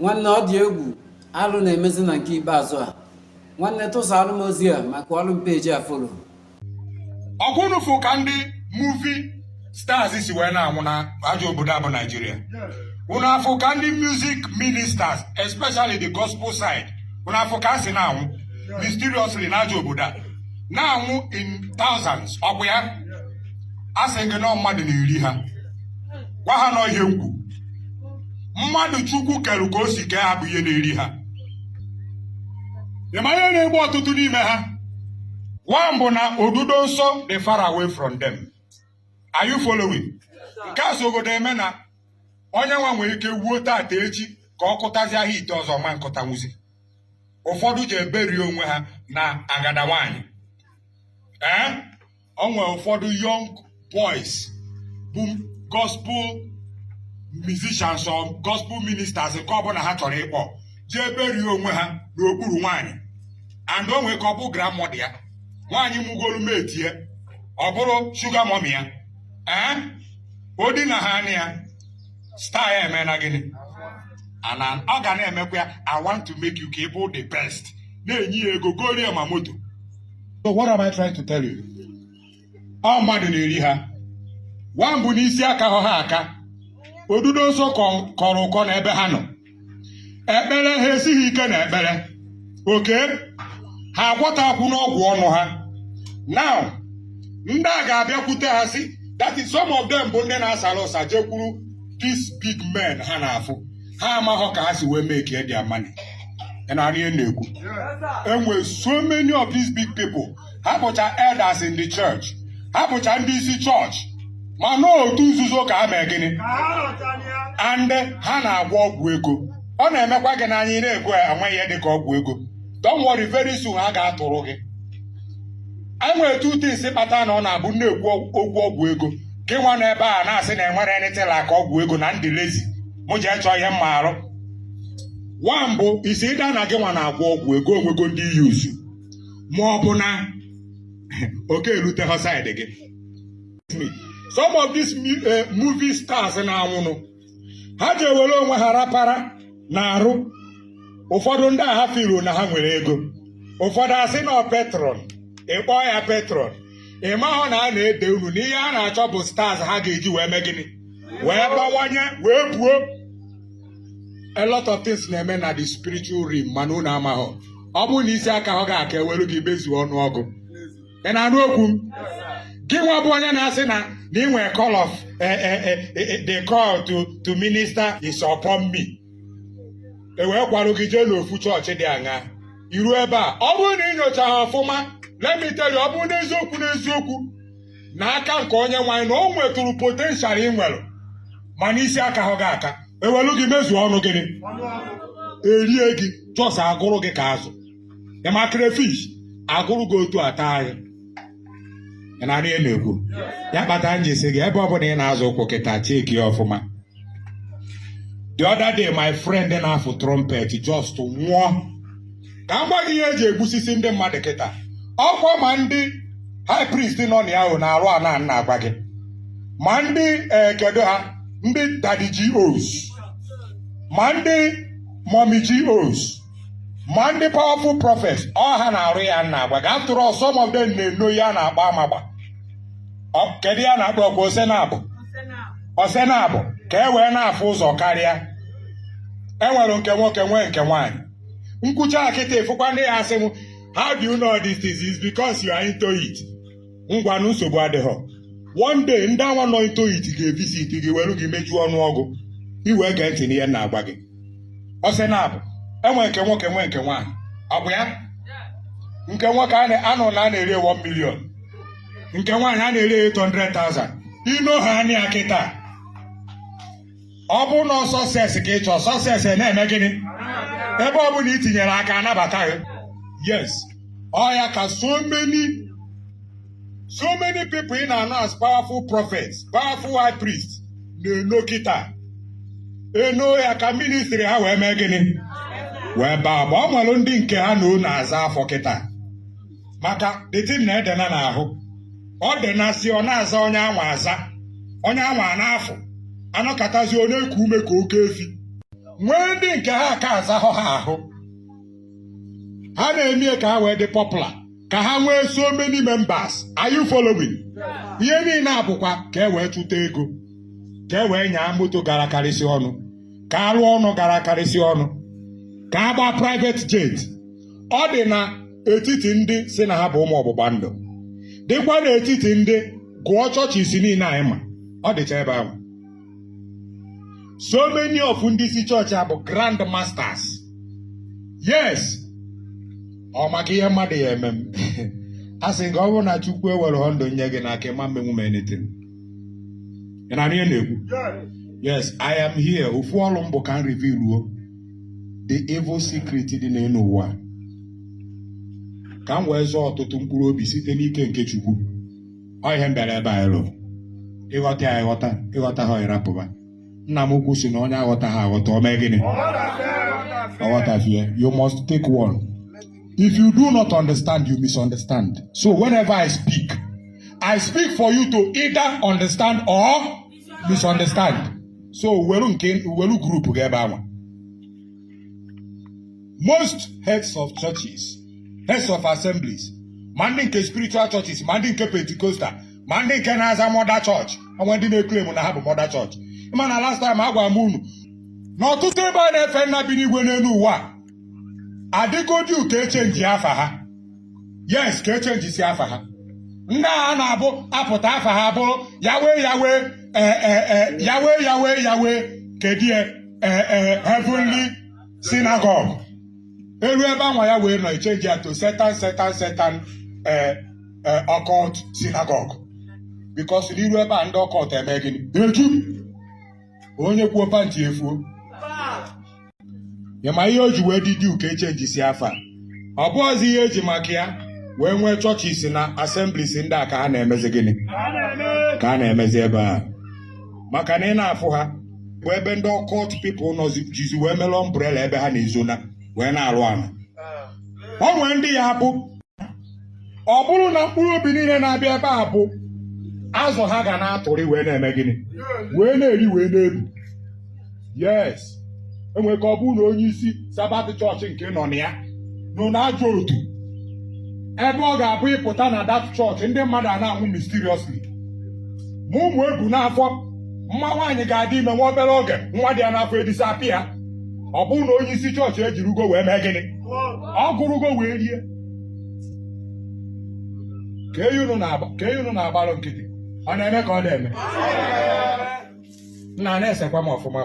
nwanne ọ dị egwu alụ na-emezi na nke ikpeazụ a nwanne tụsa alụ m ozi a maka ọrụ m peji a folo ọkwụnụfụ ka ndị muvi stars si wee na-anwụ na ajọ obodo abụ Nigeria. Unu afụ ka ndị music ministers especially the gospel side unu afụ ka si na-anwụ mysteriously na ajọ obodo a na-anwụ in thousands. Ọkwa ya asị gị na mmadụ na-eri ha gwa ha nọ ihe mkpu mmadụ Chukwu kere ka o si kee ha bụ ihe na-eri ha. Ịmanya na-egbu ọtụtụ n'ime ha. One bụ na odudo nsọ dị far away from them. Are you following? Nke a sogodo eme na onye nwa nwere ike wuo tata echi ka ọ kụtazi ahịa ite ọzọ ma nkụta nwuzi. Ụfọdụ ji eberi onwe ha na agada nwaanyị. O nwere ụfọdụ young boys bụ gospel musicians or gospel ministers nke ọbụla ha chọrọ ịkpọ ji eberi onwe ha n'okpuru nwaanyị. And o nwere ka ọ bụ grandmother ya nwaanyị mugolu metie ọ bụrụ sugar mommy ya. O di na ha anya ya star ya eme na gịnị ana ọ ga na-emekwa ya I want to make you keep the best na-enye ya ego gorie ma moto. So what am I trying to tell you? Ọ mmadụ na-eri ha. One bụ n'isi aka ha aka odudo nsọ kọrọ ụkọ n'ebe ha nọ ekpere ha esighị ike na ekpere oke ha agwọtakwụ n'ọgwụ ọnụ ha. Now ndị a ga-abịakwute ha si that is some of them bụ ndị na-asara ụsa jekwuru these big men ha na-afụ ha amaghọ ka ha si wee make their money. na-ekwu enwe so many of these big people ha bụcha elders in the church ha bụcha ndị isi church ma n'otu nzuzo ka ha mee gịnị and ha na-agwọ ọgwụ ego ọ na-emekwa gị n'anya ị na-ego enwe ihe dị ka ọgwụ ego. Don't worry, very soon ha ga-atụrụ gị. Enwere two things kpata na ọ na-abụ na-ekwu okwu ọgwụ ego gị nwa n'ebe a na-asị na enwere anything like ọgwụ ego na ndị lazy mụ ji chọọ ihe mma arụ. One bụ isi ịda na gị nwa na-agwọ ọgwụ ego onwego ndị yuzu ma ọ bụ na oke erute ha side gị. Some of these movie stars na-anwụnụ ha ji ewere onwe ha rapara na arụ. Ụfọdụ ndị agha firu na ha nwere ego ụfọdụ asị na patron ịkpọ ya patron ịmahụ na a na-ede unu n'ihe a na-achọ bụ stars ha ga-eji wee mee gịnị wee bawanye wee buo. A lot of things na-eme na the spiritual realm mana unu amahụ. Ọ bụrụ na isi aka ha ga-aka ewere gị bezuo ọnụọgụ. Ị na-anụ okwu m? Gị nwa bụ onye na-asị na ị nwere call of the call to minister is upon me. Wee kwarụ gị jee n'ofu chọọchị dị aṅa iru ebe a ọ bụrụ na inyocha ha ọfụma let me tell you ọ bụrụ n'eziokwu n'aka nke onye nwanyị na o nwetụrụ potential ị nwere ma n'isi aka ha ga-aka ewelu gị mezuo ọnụ gịnị erie gị jọs agụrụ gị ka azụ ịma crayfish agụrụ gị otu ata anyị na ihe na-ekwu ya kpata njisi gị ebe ọ bụla ị na-azụ ụkwụ kịta cheki ọfụma. The other day, my friend na-afụ trumpet just nwụọ. Ka m gwa gị ihe eji egbusisi ndị mmadụ kịta. Ọkwa ma ndị high priest nọ na ya na-arụ ana na-agwa gị. Ma ndị kedu ha ndị daddy GOs. Ma ndị mommy GOs. Ma ndị powerful prophets. Ọ ha na-arụ ya na-agwa gị. After all, some of them na-eno ya na-agba amagba. Kedu ya na-akpọ ọkwa ose na-abụ ka e wee na-afụ ụzọ karịa. Enwere nke nwoke nwee nke nwaanyị. Nkwucha akịta efukwa ndị ya asị m how do you know this is because you are into it. Ngwanụ nsogbu adịghọ. One day ndị anwa nọ into it ga-evisit gị were gị mejuo ọnụọgụ iwee gee ntị n'ihe na-agwa gị. Ose na-abụ enwere nke nwoke nwee nke nwaanyị ọ bụ ya. Nke nwoke anọ na a na-ere 1 million nke nwaanyị a na-ere 800,000. Ino ha anya kịta ọ bụ na success ka ị chọọ success na-eme gịnị ebe ọ bụ na itinyere aka anabata gị. Yes, ọ ya ka so many people in and as powerful prophets, powerful high priests na-eno kịta eno ya ka ministry ha wee mee gịnị wee baa ma ọ nwere ndị nke ha na na-aza afọ kịta maka detin na-ede na n'ahụ ọ dị na si ọ na-aza onye anwa aza onye anwa n'afọ anọkatazi onye ku ume ka oke efi When they can eme ka we dey popular. Ka ha nwee so many members. Are you following? Ihe ni na abụkwa ka we chute ego. Ka we nya moto gara karịsị ọnụ. Ka arụ ọnụ gara karịsị ọnụ. Ka agba private jet. Ọ dị na etiti ndị si na ha bụ ụmụ ọgbụgba ndụ. Dịkwa na etiti ndị gụọ chọọchị isi niile anyị ma. Ọ dịcha ebe ahụ. So many of ndị si chọọchị abụ grand masters. Yes. Ọ maka ihe mmadụ ya eme m. Asị nga ọ bụrụ na Chukwu ewere ọndụ nye gị n'aka ịma mmenwu m anything. Ị na ihe na-ekwu? Yes, I am here. Ofu ọlụ mbụ ka m reveal the evil secret dị n'elu ụwa. Ka m wee zọọ ọtụtụ mkpụrụ obi site n'ike nke Chukwu. Ọ ihe m bịara ebe a ịlụ. Ịghọta ya ịghọta ha ịrapụba. Nna m ukwu si na onye aghọta ha aghọta o mee gịnị? Ọghọtafie. You must take one. If you do not understand, you misunderstand. So whenever I speak for you to either understand or misunderstand. So welu group gebe anwa. Most heads of churches, heads of assemblies, manding ke spiritual churches, manding ke Pentecostal, manding ke na mother church, and when they claim na have mother church. Man, last time I go moon. No to tell by the friend na bini gwenu wa. Adikoju ke change afa ha. Yes, ke change isi afa ha. Nda na abo apụta afa ha bụ Yahweh kedie heavenly synagogue. Elu ebe anwa ya wee no change ya to Satan occult synagogue. Because iru ebe and occult eme gini. Eju onye kwuo panti efuo. Yama ihe oji wee didi uke change si afa. Ọ bụ ozi ihe eji maka ya wee nwee churches na assemblies ndị a ka ha na-emezi gịnị? Ka ha na-emezi ebe a. Maka na ị na-afụ ha bụ ebe ndị occult people nọ jizi wee mere umbrella ebe ha na-ezona wee na-arụ anụ. Ọ nwee ndị ya bụ ọ bụrụ na mkpụrụ obi niile na-abịa ebe a bụ azụ ha ga na-atụrị wee na-eme gịnị? Wee na-eri wee na-ebu. Yes. Enwe ka ọ bụ na onye isi Sabbath church nke nọ na ya nọ na-ajụ otu ebe ọ ga-abụ ịpụta na that church ndị mmadụ a na-anwụ mysteriously. Ma ụmụ ebu n'afọ mma nwaanyị ga-adị ime nwa obere oge nwa dị ya n'afọ edisapị ya. Ọ bụ na onye isi chọọchị ejirugo wee mee gịnị? Ọ gụrụgo wee rie. Ka unu na-agbalụ nkịtị ọ na-eme ka ọ na-eme. Nna na-esekwa m ọfụma.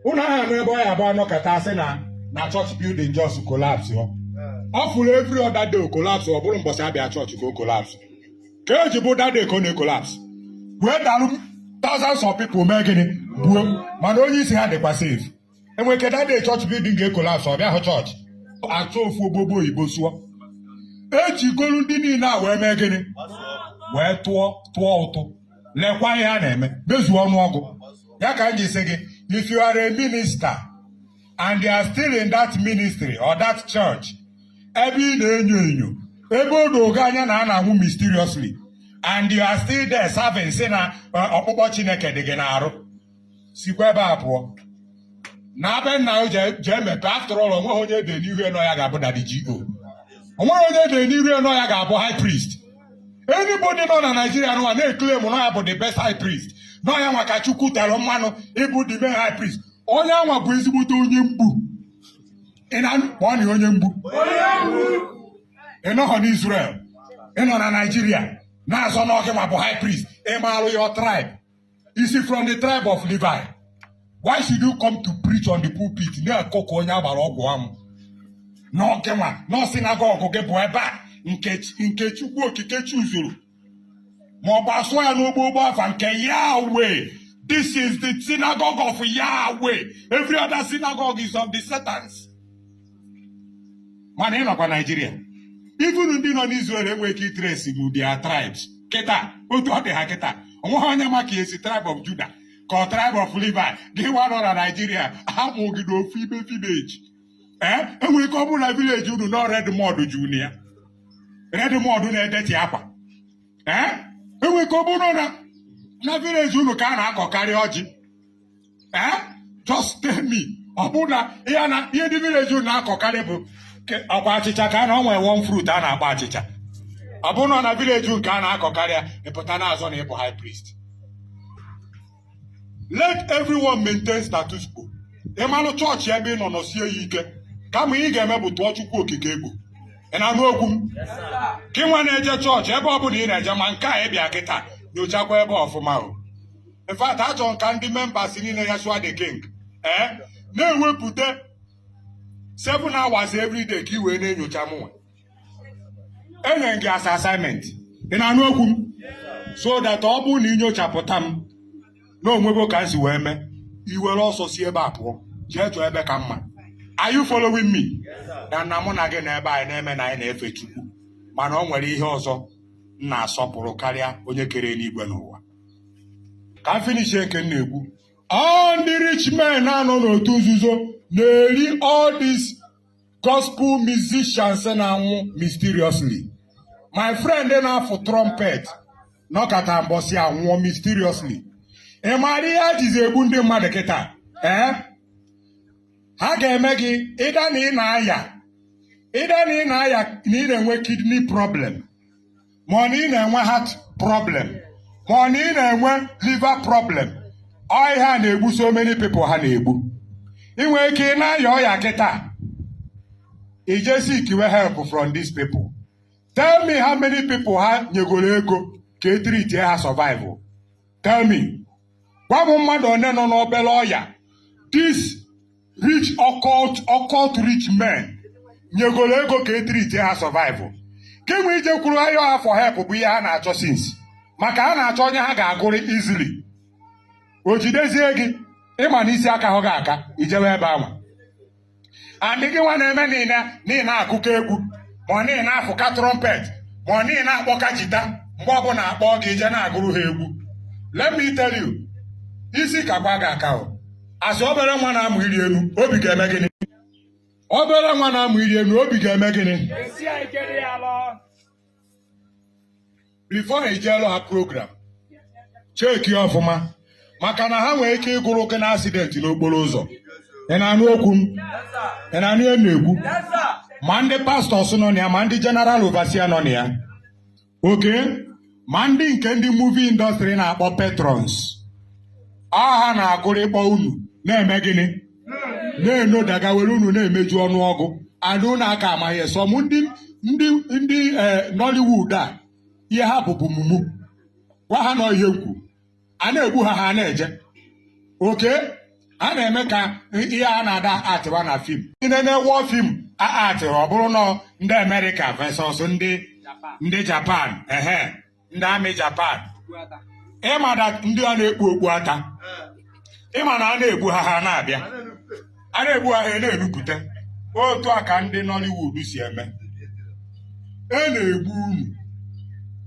Unu aha n'ebe ọ ya bụ anọkọta asị na church building just collapse. Ọ fụrụ every other day collapse. Ọ bụrụ mbọsị abịa church ka o collapse. Ka eji bụ that day ka ọ na-collapse. Wee dalụ thousands of people mee gịnị? Buo. Mana onye isi ha dịkwa safe. Enwe ke that day church building ga-collapse ọ bịa hụ church. Achọ ofu ogbogbo Igbo sụọ. Ejigolu ndị niile a wee mee gịnị? Wee tụọ ụtụ. Lekwa ihe a na-eme. Bezuo ọnụọgụ. Ya ka m ji sị gị, if you are a minister and you are still in that ministry or that church, ebe ị na-enyo ebe o dogo anya na a na-anwụ mysteriously, and you are still there serving, si na ọkpụkpọ Chineke dị gị n'arụ, sikwa ebe a pụọ. Na be nna o jee mepe, after all, onweghị onye dị n'ihu nọ ya ga-abụ daddy GO. Onweghị onye dị n'ihu nọ ya ga-abụ high priest. Anybody nọ na Nigeria nwa na-eklem nọ ya bụ the best high priest. Nọ ya nwa ka Chukwu tere mmanụ ịbụ the best high priest. Onye anwa bụ ezigbote onye mgbu. Ị na-akpọ na onye mgbu. Ị nọghọ n'Israel. Ị nọ na Nigeria. Na-azọ n'ọkị ma bụ high priest. Ị maalụ your tribe. Is he from the tribe of Levi? Why should you come to preach on the pulpit? Na-akọkọ onye agbara ọgwụ amụ. N'ọkị nwa, nọ sinagogu gị bụ ebe a nke Chukwu okike chuzuru. Ma ọ bụ asụ ya n'ogbo afa nke Yahweh. This is the synagogue of Yahweh. Every other synagogue is of the Satans. Mana ị nọkwa Nigeria. Even ndị nọ n'Israel enweghị ike itresi bụ their tribes. Kịta, otu ọ dị ha kịta. Onweghị onye maka esi tribe of Judah ka ọ tribe of Levi. Gị nwa nọ na Nigeria, ha mụgị n'ofu ime village. Enwere ike ọ bụrụ na village unu nọ Redmond juru ya. Redmond na-edeti akwa. Enwere ike ọ bụrụ na Na village unu ka na-akọkarị ọjị. Just tell me. Ọ bụ na ihe dị village unu na-akọkarị bụ ọkwa achịcha ka na onwe one fruit a na-akpọ achịcha. Ọ bụ na village unu ka na-akọkarị ya ịpụta n'azọ na ịbụ high priest. Let everyone maintain status quo. Ịmalụ chọọchị ebe ị nọ nọsie ya ike. Kama ị ga-eme bụ tụọ Chukwu okike egwu. Ị na-anụ okwu m? Ka ị nwa na-eje chọọchị ebe ọ bụla ị na-eje ma nke a ịbịa kịta nyochakwa ebe ọfụma o. In fact, achọrọ nka ndị members niile ya Yeshua the King na-ewepụta 7 hours every day ka ị wee na-enyocha mụnwa. Enye gị as assignment. Ị na-anụ okwu m? So that ọ bụrụ na inyochapụta m na onwego ka m si wee mee, i were ọsọ si ebe a pụọ jee chọọ ebe ka mma. Are you following me? Na mụ na gị na ebe anyị na-eme na anyị na-efe Chukwu, mana o nwere ihe ọzọ na-asọpụrụ karịa onye kere eluigwe n'ụwa. Ka m finish nke m na-ekwu. All ndị rich men na-anọ n'otu nzuzo na-eri all these gospel musicians na-anwụ mysteriously. My friend na-afụ trumpet nọkata mbọsị anwụọ mysteriously. Ị maara ihe a jizi egbu ndị mmadụ kịta? Ha ga-eme gị ịda na ị na-aya na ị na-enwe kidney problem, ma na ị na-enwe heart problem, ma na ị na-enwe liver problem. Ọ ihe a na-egbu so many people ha na-egbu. Ị nwere ike ị na-aya ọya kịta, ị je seek help from these people. Tell me how many people ha nyegoro ego ka e treat ha survival. Tell me. Gwa m mmadụ one nọ n'obere ọya. These rich occult rich men nyegoro ego ka e treat ha survival. Ka enwe ije kwuru ahịa ọha for help bụ ihe ha na-achọ since. Maka ha na-achọ onye ha ga-agụrụ easily. O jidezie gị ịma n'isi aka hụ gị aka ijewe ebe ahụ. Andị gị nwa na-eme niile akụkọ egwu, ma ọ niile afụka trumpet, ma ọ niile akpọka jita, mgbe ọbụla akpọ gị ije na-agụrụ ha egwu. Let me tell you, isi ka gwa gị aka o. Asị obere nwa na-amụ iri elu, obi ga-eme gịnị? Obere nwa na-amụ iri elu, obi ga-eme gịnị? Before ejelu ha program, cheki ọfụma, maka na ha nwere ike ịgụrụ gị na accident n'okporo ụzọ. Ị na-anụ okwu m? Ị na-anụ ihe na-ekwu? Ma ndị pastọs nọ na ya, ma ndị general overseer nọ na ya. Okay? Ma ndị nke ndị movie industry na-akpọ patrons. Ha na-agụrụ ịkpọ unu na-eme gịnị? Na-enodaga were unu na-emeju ọnụọgụ. Adụ na aka amaghị eso m ndị Nollywood a ihe ha bụbu mumu. Gwa ha nọ ihe nkwu. A na-egbu ha na-eje. Okay? A na-eme ka ihe a na-ada atịwa na fim. Ndị na-ewe fim atịrị ọ bụrụ nọ ndị America versus ndị Japan. Ndị amị Japan. Ịma na ndị a na-ekpu okpu aka. Ịma na a na-egbu ha na-abịa. A na-egbu ha na-enupụta. Otu a ka ndị Nollywood si eme. E na-egbu unu.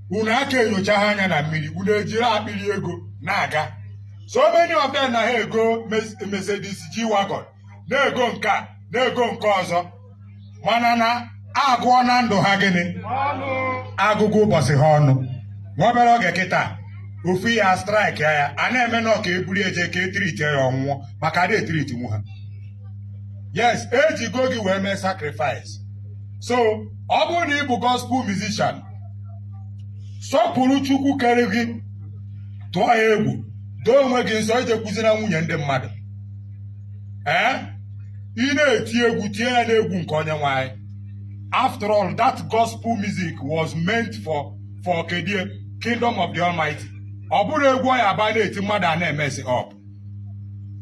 Unu aka enyocha ha anya na mmiri. Unu ejiri akpịrị ego na-aga. So many of them na ha ego Mercedes G-Wagon. Na-ego nke a, na-ego nke ọzọ. Mana na agụọ na ndụ ha gịnị? Agụgụ ụbọchị ha ọnụ. Nwobere oge kịta. Ofu ya strike ya a na-eme na ọka ebuli eje ka etriti ya ọnwụọ maka ada etriti nwu ha. Yes, ejigo gị wee mee sacrifice. So ọ bụrụ na ị bụ gospel musician, sọpụrụ Chukwu kere gị, tụọ ya egwu, doo onwe gị nsọ ije kwuzina nwunye ndị mmadụ. Ị na-eti egwu tie ya n'egwu nke Onyenwe anyị. After all, that gospel music was meant for kingdom of the Almighty. Ọ bụrụ egwu ya aba na-eti mmadụ a na-emesi up.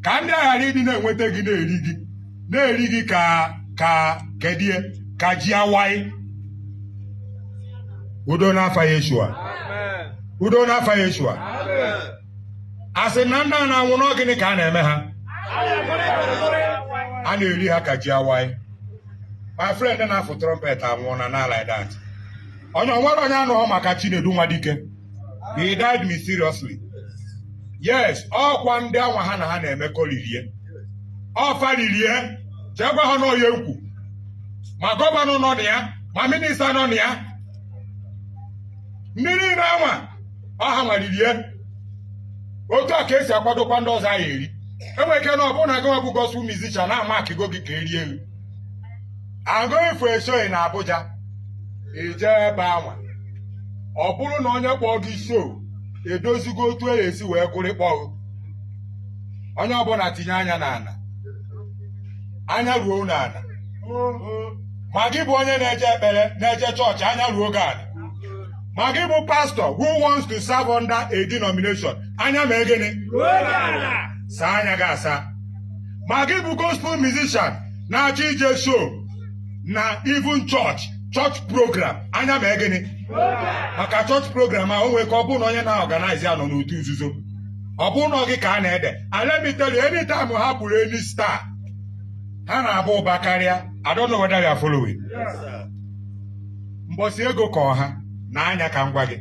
Ka ndị aghara ịdị na-enweta gị na-eri gị ka ji awaị. Udo n'afa Yeshua. Udo n'afa Yeshua. Asị na ndị a na-anwụ n'ogịnị ka a na-eme ha. A na-eri ha ka ji awaị. My friend na-afụ trumpet anwụọ na like that. Onye nwere onye anụghọ maka Chinedu Nwadike. He died mysteriously. Yes, ọkwa ndị anwa ha na ha na-emekọ lilie. Ọfa lilie, jegwa ha n'oye nkwu. Ma gọvanọ nọ na ya, ma minista nọ na ya. Ndị niile anwa, ọha nwa lilie. otu a ka esi akwadokwa ndị ọzọ anyị eri enwere ike na ọ bụrụ na gị bụ gospel musician na-ama akigo gị ka eri elu agụ ifu esoghị na Abuja eje ebe anwa ọ bụrụ na onye kpọọ gị show edozigo otu esi wee kwụrịkpọ onye ọbụla tinye anya n'ala anya ruo n'ala ma gị bụ onye na-eje ekpere na-eje chọọchị anya ruo gị ala ma gị bụ pastor who wants to serve under a denomination anya ma egene saa anya gị asa ma gị bụ gospel musician na-achọ ije show na even church program anya ma egene maka church program a onwe ka ọ bụrụ na onye na-organize ya nọ n'otu nzuzo ọ bụrụ na gị ka a na-ede alemiteli anytime ha bụrụ any star ha na-abụ ụba karịa. I don't know whether you are following. Mbosi ego kọ ha na anya ka ngwa gị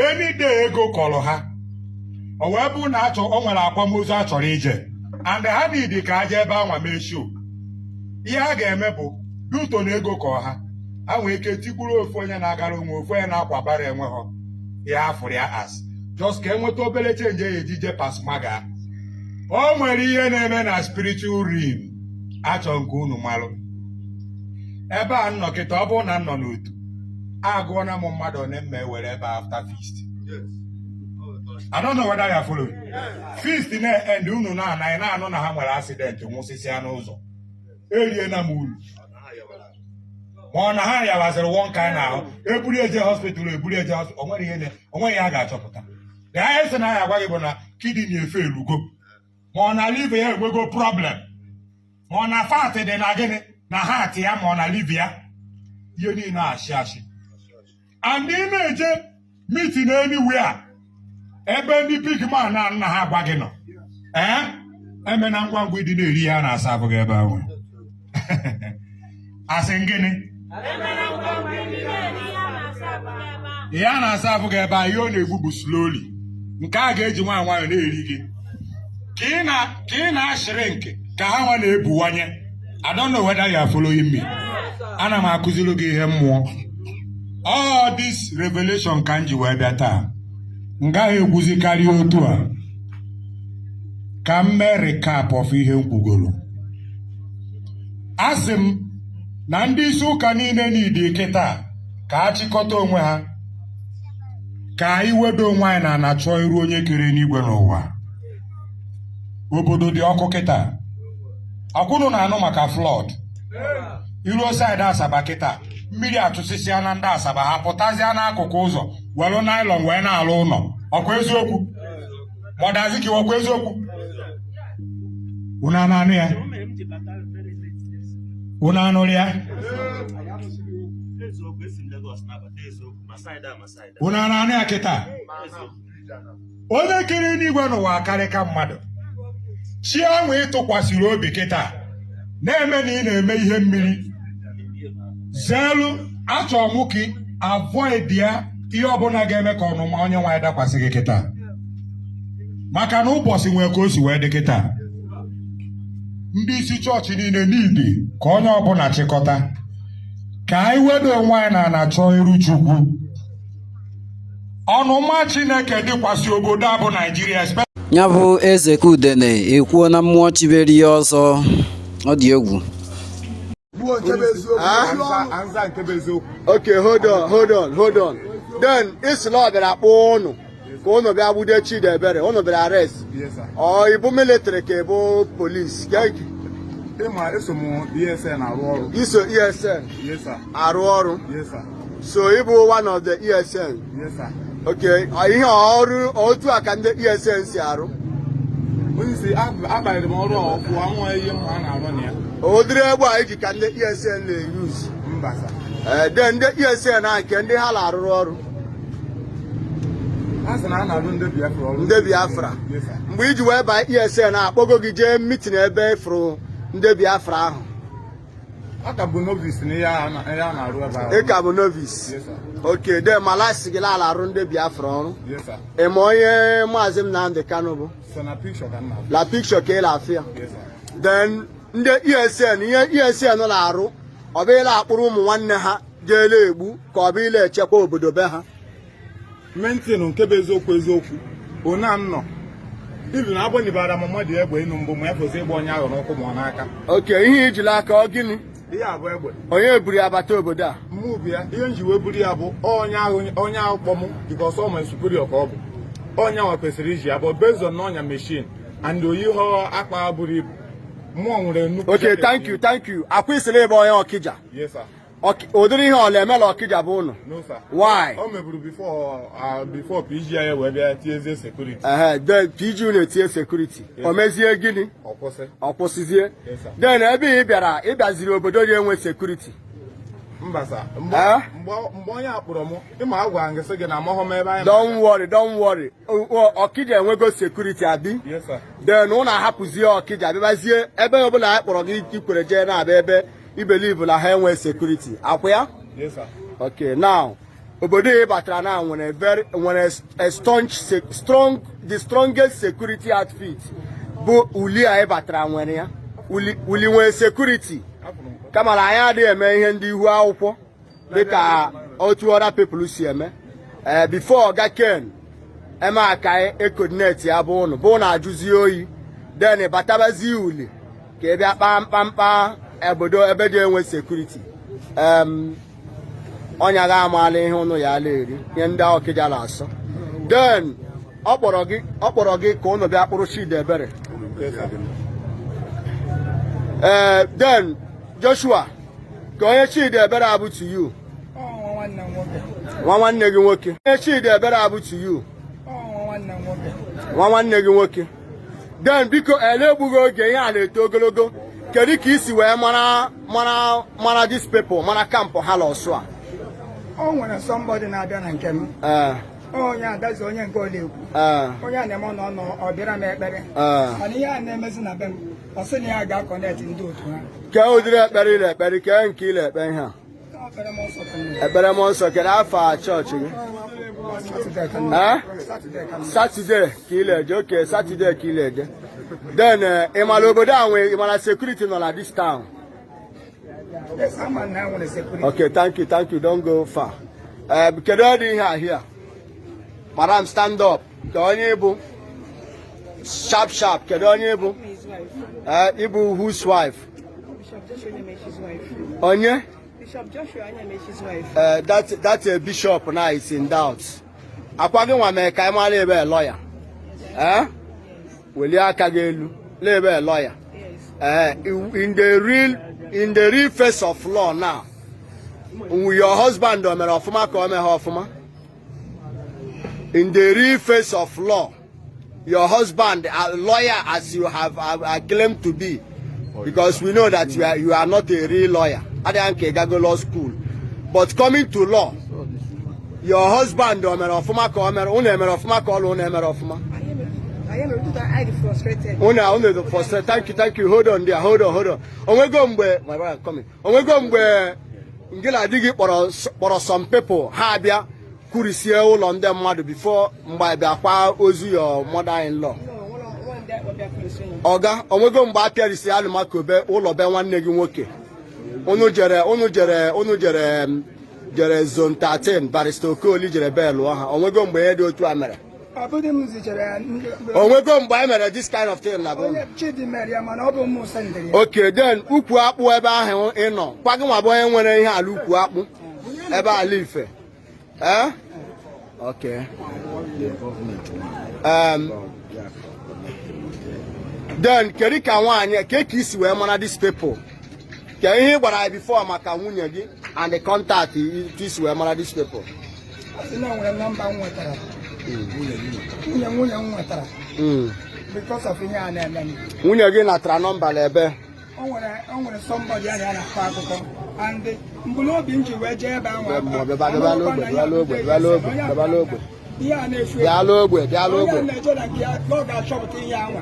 any day ego kọrọ ha o wee bụ na o nwere akwamozu a chọrọ ije and ha need ka aje ebe anwa mee show ihe a ga-eme bụ duto na ego kọ ha nwee ike tikwuru ofu onye na-agara onwe ofu onye na-akwabara enwe ha ya afụrụ ya as just ka enweta obere chenji ejije pasmaga. O nwere ihe na-eme na spiritual realm achọ nke unu malụ ebe a nnọ kịta ọ bụrụ na nnọ n'otu agụọna m mmadụ one mma ewere ebe after feast. I don't know whether you are following. Feast na-end unu na-anaghị na-anụ na ha nwere accident nwụsịsịa n'ụzọ erie na m uru ma ọ na ha yawaziri one kind ahụ eburu eje hospital onweghị ihe a ga-achọpụta. The highest na ya agwa gị bụ na kidney efe elugo ma ọ na liver ya enwego problem ma ọ na fat dị na gịnị na heart ya ma ọ na liver ya ihe niile ashị and ị na-eje meeting anywhere ebe ndị big man na nna ha agwa gị nọ eme na ngwa ngwa ịdị na-eri ya na-asa abụghị ebe ahụ asị gịnị ya na-asa abụghị ebe ahụ ihe ọ na-egbu bụ slowly nke a ga-eji nwa nwayọ na-eri gị ka ị na-ashịrị nke ka ha nwa na-ebuwanye. I don't know whether you are following me. Ana m akụziri gị ihe mmụọ. All this revelation ka m ji wee bịa taa m gaghị ekwuzikarị otu a ka m mee recap of ihe m kwugoro. Asị m na ndị isi ụka niile n'idi kịta ka a chịkọta onwe ha ka anyị wedo onwe anyị na na-achọ iru onye kere n'igwe n'ụwa. Obodo dị ọkụ kịta akwụnụ na-anụ maka flood iruo saịdị Asaba kịta mmiri atụsịsịa na ndị Asaba ha pụtazịa n'akụkụ ụzọ were naịlọn wee na-alụ ụlọ. Ọkwa eziokwu mọdazi ka ọkwa eziokwu unu anụ ya unu anụrụ ya unu anụ ya kịta onye kere n'igwe n'ụwa akarịka mmadụ chi ahụ ịtụkwasịrị obi kịta na-eme na ị na-eme ihe mmiri zelu achọ mụ ka avoid ya ihe ọbụla ga-eme ka ọnụma onye nwaanyị dakwasị gị kịta maka na ụbọchị nwee ka o si wee dị kịta. Ndị isi chọọchị niile n'idi ka onye ọbụla chịkọta ka anyị wedo onwe anyị na na-achọ iru Chukwu. Ọnụma Chineke dịkwasị obodo a bụ Naijiria. Ya bụ eze Kudene ekwuo na mmụọ chibere ya ọzọ ọ dị egwu. Okay, hold on. Then Islam bịara akpọ ụnụ ka ụnụ bịa gbude Chidebere, ụnụ bịara arrest. Ọ ịbụ military ka ịbụ police? Eso m ESN arụ ọrụ. Iso ESN? Yes sir. Arụ ọrụ? Yes sir. So ịbụ one of the ESN? Yes sir. Okay, ihe ọrụ otu a ka ndị ESN si arụ? Onye si abalị m ọrụ ọkụ anwụ ihe mma a na-arụ na ya. Ụdịrị egbe a iji ka ndị ESN na-eyuzu? Mba sir. Then ndị ESN a nke ndị ha na-arụrụ ọrụ? Ha sị na a na-arụ ndị Biafra ọrụ. Ndị Biafra? Yes sir. Mgbe iji wee baa ESN a akpọgo gị jee mitin ebe ịfụrụ ndị Biafra ahụ? A ka bụ novice na ya na-arụ ebe ahụ. Ị ka bụ novice? Yes sir. Okay, then malasi gị ala arụ ndị Biafra ọrụ? Yes sir. Ị ma onye Maazị Nnamdi Kanu bụ? So na picture ka nna. La picture ka ị na-afịa? Yes sir. Then ndị ESN ihe ESN na-arụ ọ bụ ile akpụrụ ụmụ nwanne ha jeele egbu ka ọ bụ ile echekwa obodo be ha? Maintain nke bụ eziokwu onye m nọ Even na abụ nibara mama dị egbe inu mbụ ma ya fozi egbe onye ahụ n'ụkwụ ma ọ n'aka. Okay, ihe ijila aka ọ gịnị? Ihe abụ egbe. Onye buru ya bata obodo a? Move ya. Ihe nji wee buru ya bụ onye ahụ kpọmụ because ọ ma superior ka ọ bụ. Onye ahụ kwesịrị iji ya bụ based on ọnya machine and oyi ho akpa buru ibu. Mmụọ nwere nnukwu. Okay, thank you. Akwa isiri ebe onye Ọkịja? Yes, sir. Ụdịrị ihe ọla emela Ọkịja bụ unu? No, sir. Why? O meburu before PG ya wee bịa tie security. Then PG unu etie security. O mezie gịnị? Ọ kwụsịzie. Then ebe ị bịaziri obodo dị enwe security. Mba sa. Mgbe onye akpọrọ m, ịma agwa ngịsị gị na amahọ m ebe anyị. Don't worry. Ọkịja enwego security abi? Yes, sir. Then ụnụ ahapụzie Ọkịja bịazie ebe ọbụla anyị kpọrọ gị ikwere jee na-abịa ebe I believe na ha enwe security. Akwa ya? Yes, sir. Okay, now obodo ị batara na nwere the strongest security outfit bụ uli a ị batara nwere ya. Uli nwere security. Kama na anyị adịghị eme ihe ndị ihu akwụkwọ dịka otu other people si eme. Before Oga Ken eme aka coordinate ya bụ ụnụ bụ na ajụzi oyi then batabazi uli ka ị bịa kpaa mkpamkpa obodo ebe dị enwe security. Ọnya ga-amala ihe ụnụ ya ala eri ihe ndị Ọkịja na-asọ. Then ọ kpọrọ gị ka ụnụ bịa kpụrụ Chidiebere. Then Joshua ka onye Chidiebere abụ to you. Nwa nwanne gị nwoke. Onye Chidiebere abụ to you. Nwa nwanne gị nwoke. Then biko egbughị oge ihe a na-eto ogologo. Kedu ka isi wee mara these people mara kampụ ha lọsụ a? O nwere somebody na-abịa na nke m. Onye adazi onye nke ole ekwu. Onye a na-eme ọ bịara m ekpere. Mana ihe a na-emezi na be m ọ sị na ya ga-akọnekt ndị otu ha. Ke ụdịrị ekpere ile ekpere ke nke ile ekpe ihe a? Ekpere m nsọ kedu afọ chọọchị gị? Saturday ka ile eje. Okay, Saturday ka ile eje. Then ịmara obodo a nwere ịmara security nọ na this town? Yes, I'm now with security. Okay, thank you. Don't go far. Kedu ọ dị ihe a here? Madam, stand up. Ka onye bụ sharp. Kedu onye bụ? Ibu whose wife? Bishop Joshua Nyamechi's wife. Onye? Bishop Joshua Nyamechi's wife. That's a bishop now is in doubt. Akwa gị nwa mee ka ị mara ebe lawyer. Welie aka gị elu. Ebe a lawyer. In the real face of law now, your husband o mere ọfụma ka o meghe ọfụma? In the real face of law, your husband, a lawyer as you have claimed to be, because we know that you are not a real lawyer. Adịghị nke gago law school, but coming to law, your husband o mere ọfụma ka o mere? Unu emere ọfụma ka ọlụ unu emere ọfụma? I am frustrated. Una frustrated. Thank you. Hold on there. Hold on. Onwego mgbe my brother coming. Onwego mgbe ngila digi kpọrọ some people ha abịa kurisie ụlọ ndị mmadụ before mgbe bịa kwa ozu your mother-in-law. Oga, onwego mgbe apịarisi alụmakobe ụlọ be nwanne gị nwoke. Unu jere zone 13 barrister Okoli jere belu ha. Onwego mgbe ihe dị otu a mere? Onwego mgbe anyị mere this kind of thing na bụ. Okay, then ukwu akpụ ebe ahụ ị nọ kwa gị nwa bụ onye nwere ihe ala ukwu akpụ ebe ala Ife. Okay. Then kedu ka nwaanyị ka isi wee mara these people? Ka ihe gbara anyị before maka nwunye gị and the contact isi wee mara these people? Because of ihe a na-eme. Nwunye gị natara nọmba n'ebe? O nwere somebody a na-akọ akụkọ and mgbe obi nji wee jee ebe ahụ. Bịa n'ogbe. Onye na-eje na nke ya ọ ga-achọpụta ihe anwa.